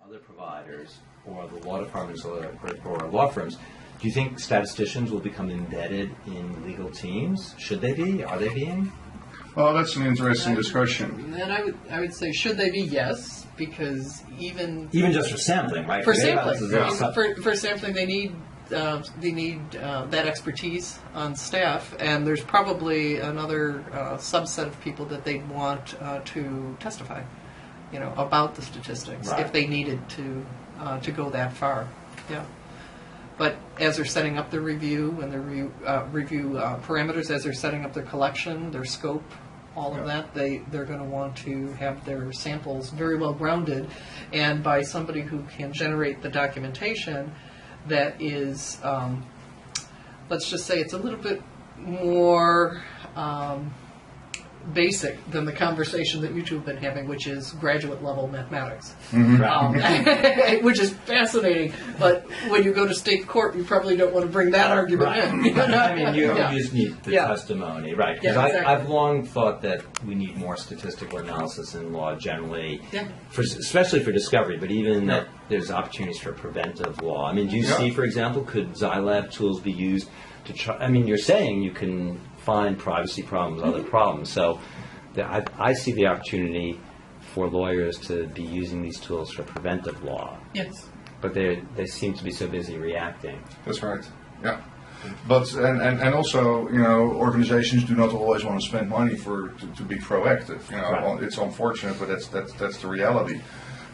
other providers or the law departments or law firms, do you think statisticians will become embedded in legal teams? Should they be? Are they being? Well, that's an interesting discussion. And I would say, should they be? Yes, because even just for sampling, right? For sampling, Yeah. for sampling, they need that expertise on staff, and there's probably another subset of people that they'd want to testify, about the statistics Right. if they needed to go that far. Yeah. But as they're setting up their review and their review parameters, as they're setting up their collection, their scope, all of that, they're going to want to have their samples very well grounded, and by somebody who can generate the documentation that is, let's just say it's a little bit more basic than the conversation that you two have been having, which is graduate level mathematics, which is fascinating. But when you go to state court, you probably don't want to bring that argument in. I mean, you just need the testimony, right? Because Yeah, exactly. I've long thought that we need more statistical analysis in law generally, Yeah. especially for discovery, but even that there's opportunities for preventive law. I mean, do you see, for example, could ZyLAB tools be used to try? I mean, you're saying you can find privacy problems, other problems. So I see the opportunity for lawyers to be using these tools for preventive law. Yes. But they seem to be so busy reacting. That's right. Yeah. But and also, organizations do not always want to spend money to be proactive. Right. It's unfortunate, but that's the reality.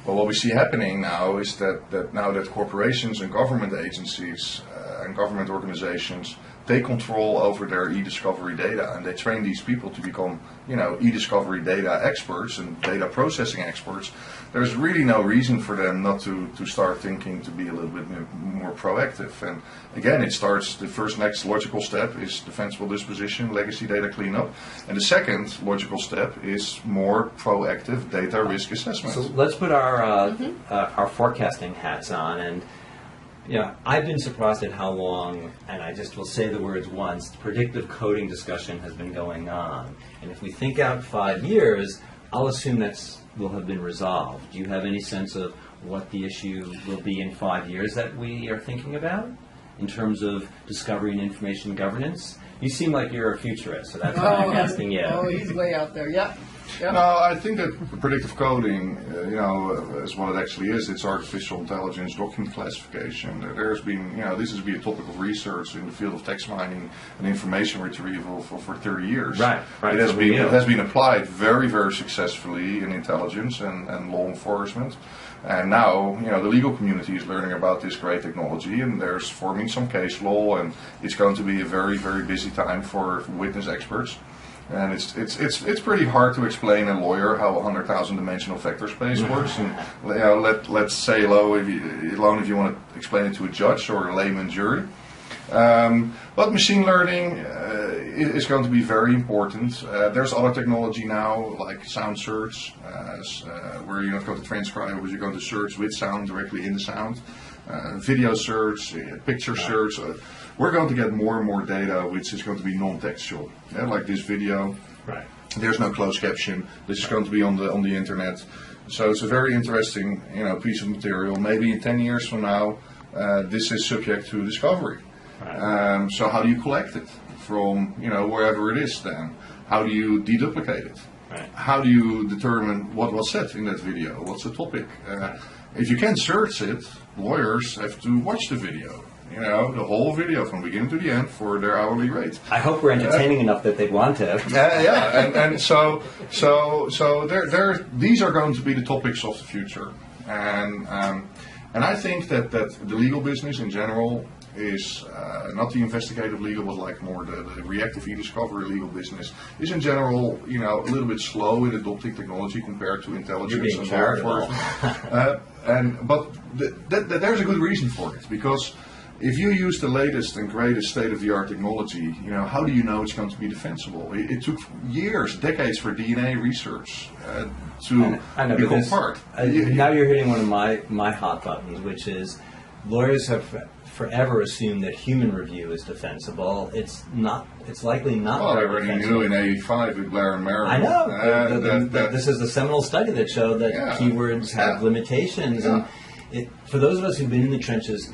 But what we see happening now is that now that corporations and government agencies and government organizations take control over their e-discovery data, and they train these people to become, e-discovery data experts and data processing experts. There's really no reason for them not to start thinking to be a little bit more proactive. And again, it starts, the first next logical step is defensible disposition, legacy data cleanup. And the second logical step is more proactive data risk assessment. So let's put our forecasting hats on, and I've been surprised at how long, and I just will say the words once, the predictive coding discussion has been going on. And if we think out 5 years, I'll assume will have been resolved. Do you have any sense of what the issue will be in 5 years that we are thinking about in terms of discovery and information governance? You seem like you're a futurist, so that's why I'm asking you. Oh, he's way out there. Yep. No, I think that predictive coding, is what it actually is. It's artificial intelligence document classification. There's been, this has been a topic of research in the field of text mining and information retrieval for 30 years. Right. It has been applied very, very successfully in intelligence and law enforcement. And now, the legal community is learning about this great technology, and there's forming some case law, and it's going to be a very, very busy time for witness experts. And it's pretty hard to explain a lawyer how a 100,000 dimensional vector space works. And let's say alone if you want to explain it to a judge or a layman jury. But machine learning is going to be very important. There's other technology now, like sound search, where you're not going to transcribe, but you're going to search with sound directly in the sound. Video search, picture search. We're going to get more and more data which is going to be non-textual, like this video. Right. There's no closed caption. This is going to be on the internet. So it's a very interesting piece of material. Maybe in 10 years from now, this is subject to discovery. Right. So how do you collect it from wherever it is then? How do you deduplicate it? Right. How do you determine what was said in that video? What's the topic? If you can search it, lawyers have to watch the video. The whole video from beginning to the end for their hourly rate. I hope we're entertaining enough that they'd want to. And so these are going to be the topics of the future. And I think that the legal business in general is not the investigative legal, but like more the reactive e-discovery legal business is in general, a little bit slow in adopting technology compared to intelligence and law enforcement. But there's a good reason for it, because if you use the latest and greatest state-of-the-art technology, how do you know it's going to be defensible? It took years, decades for DNA research to become part. Now you're hitting one of my hot buttons, which is lawyers have forever assume that human review is defensible. It's not. It's likely not. Well, I very already defensible. knew in '85 with Blair and Mary. I know. That This is the seminal study that showed that Yeah. keywords have Yeah. limitations, and for those of us who've been in the trenches,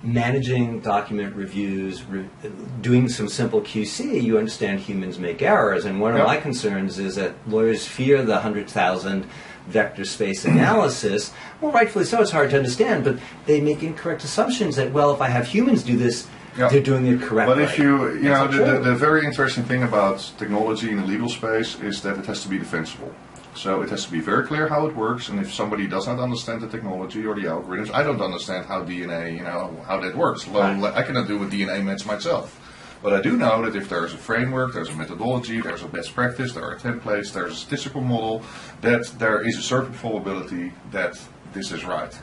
managing document reviews, doing some simple QC, you understand humans make errors, and one of Yeah. my concerns is that lawyers fear the 100,000 vector space analysis. Well, rightfully so, it's hard to understand, but they make incorrect assumptions that, well, if I have humans do this, Yeah. they're doing it correctly. But if you That's know, not true. the very interesting thing about technology in the legal space is that it has to be defensible. So it has to be very clear how it works, and if somebody does not understand the technology or the algorithms, I don't understand how DNA, how that works. Well, I cannot do a DNA match myself. But I do know that if there's a framework, there's a methodology, there's a best practice, there are templates, there's a statistical model, that there is a certain probability that this is right.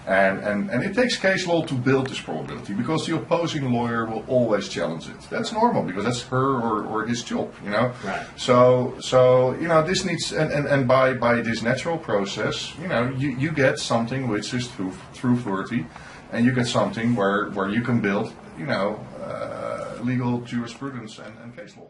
And it takes case law to build this probability, because the opposing lawyer will always challenge it. That's normal, because that's her or his job, Right. So this needs, and by this natural process, you get something which is true-worthy, and you get something where you can build, legal jurisprudence and case law.